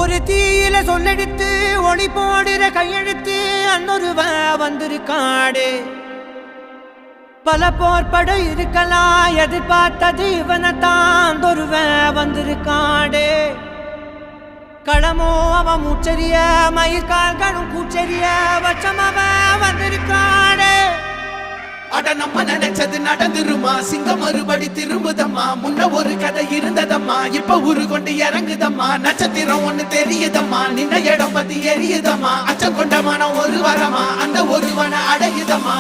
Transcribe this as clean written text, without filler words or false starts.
ஒரு தீயில சொல்லெடுத்து ஒளி போடுற கையெழுத்து அன்னொருவ வந்திருக்காடு. பல போர்பட இருக்கலாம் எதிர்பார்த்தது இவனைத்தான் ஒருவ வந்திருக்காடு. களமோ அவன் மூச்சரிய மயிர்கால்களும் கூச்சரிய வச்சம் அவன் வந்திருக்காடு. அட நம்ம நினைச்சது நடந்துருமா, சிங்கம் மறுபடி திரும்புதம்மா. முன்ன ஒரு கதை இருந்ததம்மா, இப்ப ஊரு கொண்டு இறங்குதம்மா. நட்சத்திரம் ஒண்ணு தெரியுதம்மா, நின்ன இடம் பத்தி எரியுதம்மா. அச்சம் கொண்ட மனம் ஒரு வரமா, அந்த ஒருவனை அடையுதம்மா.